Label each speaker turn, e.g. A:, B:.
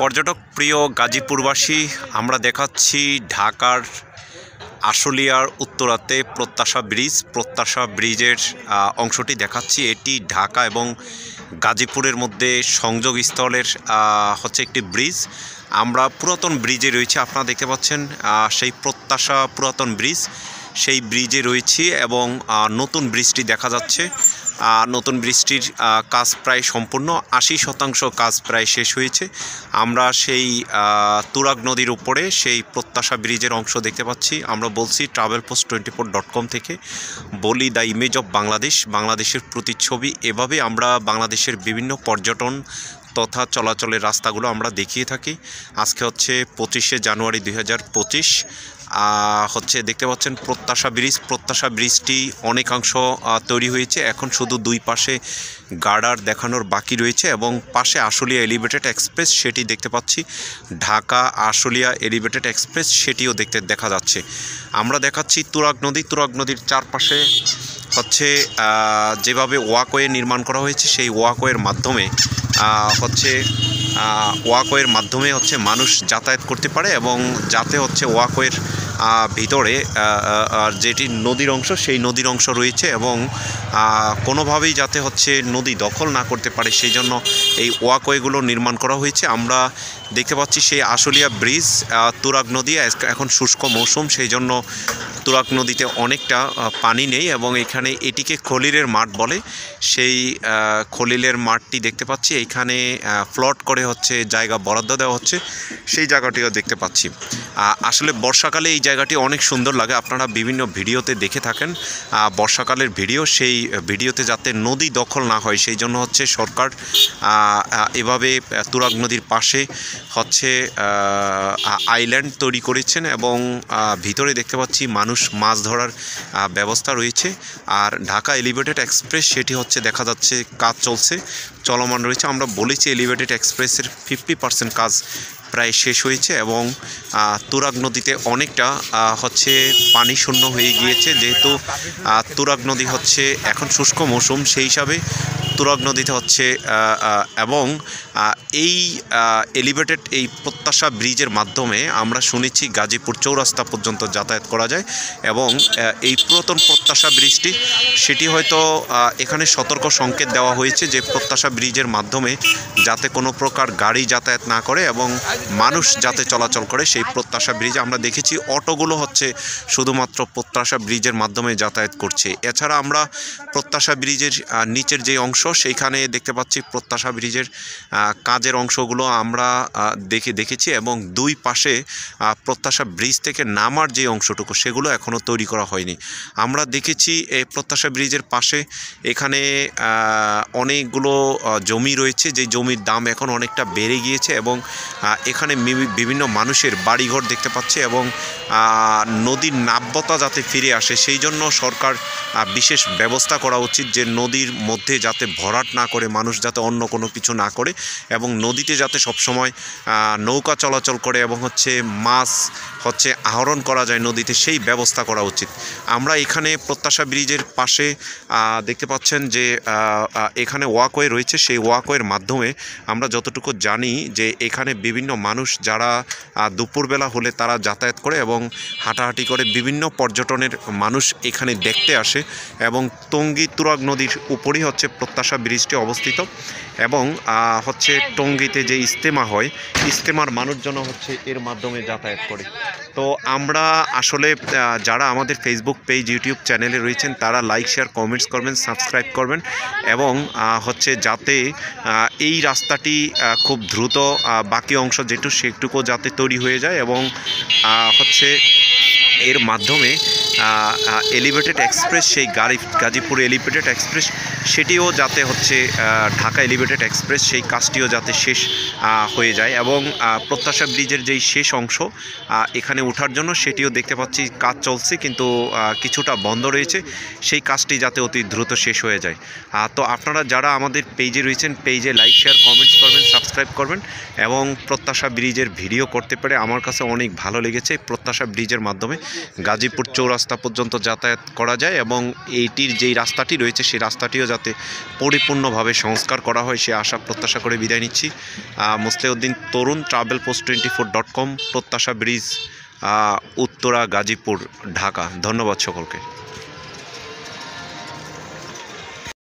A: পর্যটক প্রিয় গাজীপুরবাসী, আমরা দেখাচ্ছি ঢাকার আশুলিয়ার উত্তরাতে প্রত্যাশা ব্রিজের অংশটি দেখাচ্ছি। এটি ঢাকা এবং গাজীপুরের মধ্যে সংযোগস্থলের হচ্ছে একটি ব্রিজ। আমরা পুরাতন ব্রিজে রয়েছে, আপনারা দেখতে পাচ্ছেন সেই প্রত্যাশা পুরাতন ব্রিজ, সেই ব্রিজে রয়েছি এবং নতুন ব্রিজটি দেখা যাচ্ছে। নতুন ব্রিজটির কাজ প্রায় সম্পূর্ণ, 80% কাজ প্রায় শেষ হয়েছে। আমরা সেই তুরাগ নদীর উপরে সেই প্রত্যাশা ব্রিজের অংশ দেখতে পাচ্ছি। আমরা বলছি travelpost24.com থেকে, বলি দ্য ইমেজ অফ বাংলাদেশের প্রতিচ্ছবি। এভাবে আমরা বাংলাদেশের বিভিন্ন পর্যটন তথা চলাচলের রাস্তাগুলো আমরা দেখিয়ে থাকি। আজকে হচ্ছে 25শে জানুয়ারি 2025। হচ্ছে দেখতে পাচ্ছেন প্রত্যাশা ব্রিজটি অনেকাংশ তৈরি হয়েছে। এখন শুধু দুই পাশে গার্ডার দেখানোর বাকি রয়েছে এবং পাশে আশুলিয়া এলিভেটেড এক্সপ্রেস, সেটি দেখতে পাচ্ছি। ঢাকা আশুলিয়া এলিভেটেড এক্সপ্রেস, সেটিও দেখা যাচ্ছে। আমরা দেখাচ্ছি তুরাগ নদীর চারপাশে হচ্ছে যেভাবে ওয়াকওয়ে নির্মাণ করা হয়েছে, সেই ওয়াকওয়ের মাধ্যমে হচ্ছে মানুষ যাতায়াত করতে পারে এবং যাতে হচ্ছে ওয়াকওয়ের ভিতরে যেটি নদীর অংশ, সেই নদীর অংশ রয়েছে এবং কোনোভাবেই যাতে হচ্ছে নদী দখল না করতে পারে, সেই জন্য এই ওয়াকওয়েগুলো নির্মাণ করা হয়েছে। আমরা দেখতে পাচ্ছি সেই আশুলিয়া ব্রিজ, তুরাগ নদী এখন শুষ্ক মৌসুম, সেই জন্য তুরাগ নদীতে অনেকটা পানি নেই এবং এখানে এটিকে খলিলের মাঠ বলে। সেই খলিলের মাঠটি দেখতে পাচ্ছি, এইখানে ফ্লট করে হচ্ছে জায়গা বরাদ্দ দেওয়া হচ্ছে, সেই জায়গাটিও দেখতে পাচ্ছি। আসলে বর্ষাকালে এই জায়গাটি অনেক সুন্দর লাগে, আপনারা বিভিন্ন ভিডিওতে দেখে থাকেন বর্ষাকালের ভিডিও। সেই ভিডিওতে যাতে নদী দখল না হয়, সেই জন্য হচ্ছে সরকার এভাবে তুরাগ নদীর পাশে হচ্ছে আইল্যান্ড তৈরি করেছেন এবং ভিতরে দেখতে পাচ্ছি মানুষ মাছ ধরার ব্যবস্থা রয়েছে। আর ঢাকা এলিভেটেড এক্সপ্রেস, সেটি হচ্ছে দেখা যাচ্ছে কাজ চলমান রয়েছে। আমরা বলেছি এলিভেটেড এক্সপ্রেসের 50% কাজ প্রায় শেষ হয়েছে এবং তুরাগ নদীতে অনেকটা হচ্ছে পানি শূন্য হয়ে গিয়েছে, যেহেতু তুরাগ নদী হচ্ছে এখন শুষ্ক মৌসুম, সেই হিসাবে তুরাগ নদীতে হচ্ছে এবং এই এলিভেটেড এই প্রত্যাশা ব্রিজের মাধ্যমে আমরা শুনেছি গাজীপুর চৌরাস্তা পর্যন্ত যাতায়াত করা যায় এবং এই পুরাতন প্রত্যাশা ব্রিজটি, সেটি হয়তো এখানে সতর্ক সংকেত দেওয়া হয়েছে যে প্রত্যাশা ব্রিজের মাধ্যমে যাতে কোনো প্রকার গাড়ি যাতায়াত না করে এবং মানুষ যাতে চলাচল করে, সেই প্রত্যাশা ব্রিজ আমরা দেখেছি অটোগুলো হচ্ছে শুধুমাত্র প্রত্যাশা ব্রিজের মাধ্যমে যাতায়াত করছে। এছাড়া আমরা প্রত্যাশা ব্রিজের নিচের যে অংশ, সেইখানে দেখতে পাচ্ছি প্রত্যাশা ব্রিজের কাজের অংশগুলো আমরা দেখেছি এবং দুই পাশে প্রত্যাশা ব্রিজ থেকে নামার যে অংশটুকু, সেগুলো এখনও তৈরি করা হয়নি। আমরা দেখেছি এই প্রত্যাশা ব্রিজের পাশে এখানে অনেকগুলো জমি রয়েছে, যে জমির দাম এখন অনেকটা বেড়ে গিয়েছে এবং এখানে বিভিন্ন মানুষের বাড়িঘর দেখতে পাচ্ছে এবং নদীর নাব্যতা যাতে ফিরে আসে, সেই জন্য সরকার বিশেষ ব্যবস্থা করা উচিত যে নদীর মধ্যে যাতে ভরাট না করে, মানুষ যাতে অন্য কোনো কিছু না করে এবং নদীতে যাতে সবসময় নৌকা চলাচল করে এবং হচ্ছে মাছ হচ্ছে আহরণ করা যায় নদীতে, সেই ব্যবস্থা করা উচিত। আমরা এখানে প্রত্যাশা ব্রিজের পাশে দেখতে পাচ্ছেন যে এখানে ওয়াকওয়ে রয়েছে, সেই ওয়াকওয়ের মাধ্যমে আমরা যতটুকু জানি যে এখানে বিভিন্ন মানুষ যারা দুপুরবেলা হলে তারা যাতায়াত করে এবং হাঁটাহাঁটি করে, বিভিন্ন পর্যটনের মানুষ এখানে দেখতে আসে এবং টঙ্গী তুরাগ নদীর উপরই হচ্ছে প্রত্যাশা ব্রিজটি অবস্থিত এবং হচ্ছে টঙ্গীতে যে ইজতেমা হয়, ইজতেমার মানুষজন হচ্ছে এর মাধ্যমে যাতায়াত করে। তো আমরা আসলে যারা আমাদের ফেসবুক পেজ, ইউটিউব চ্যানেলে রয়েছেন, তারা লাইক, শেয়ার, কমেন্টস করবেন, সাবস্ক্রাইব করবেন এবং হচ্ছে যাতে এই রাস্তাটি খুব দ্রুত বাকি অংশ সেটুকু যাতে তৈরি হয়ে যায় এবং হচ্ছে এর মাধ্যমে এলিভেটেড এক্সপ্রেস, সেই গাজীপুর এলিভেটেড এক্সপ্রেস, সেটিও যাতে হচ্ছে ঢাকা এলিভেটেড এক্সপ্রেস, সেই কাজটিও যাতে শেষ হয়ে যায় এবং প্রত্যাশা ব্রিজের যেই শেষ অংশ এখানে ওঠার জন্য, সেটিও দেখতে পাচ্ছি কাজ চলছে, কিন্তু কিছুটা বন্ধ রয়েছে, সেই কাজটি যাতে অতি দ্রুত শেষ হয়ে যায়। তো আপনারা যারা আমাদের পেজে রয়েছেন, পেজে লাইক, শেয়ার, কমেন্টস করবেন, সাবস্ক্রাইব করবেন এবং প্রত্যাশা ব্রিজের ভিডিও করতে পেরে আমার কাছে অনেক ভালো লেগেছে। প্রত্যাশা ব্রিজের মাধ্যমে গাজীপুর চৌরাস্তা পর্যন্ত যাতায়াত করা যায় এবং এইটির যেই রাস্তাটি রয়েছে সেই রাস্তাটিও যাতে পরিপূর্ণভাবে সংস্কার করা হয় সে আশা প্রত্যাশা করে বিদায় নিচ্ছি। মুসলিউদ্দিন তরুণ, travelpost24.com, প্রত্যাশা ব্রিজ, উত্তরা, গাজীপুর, ঢাকা। ধন্যবাদ সকলকে।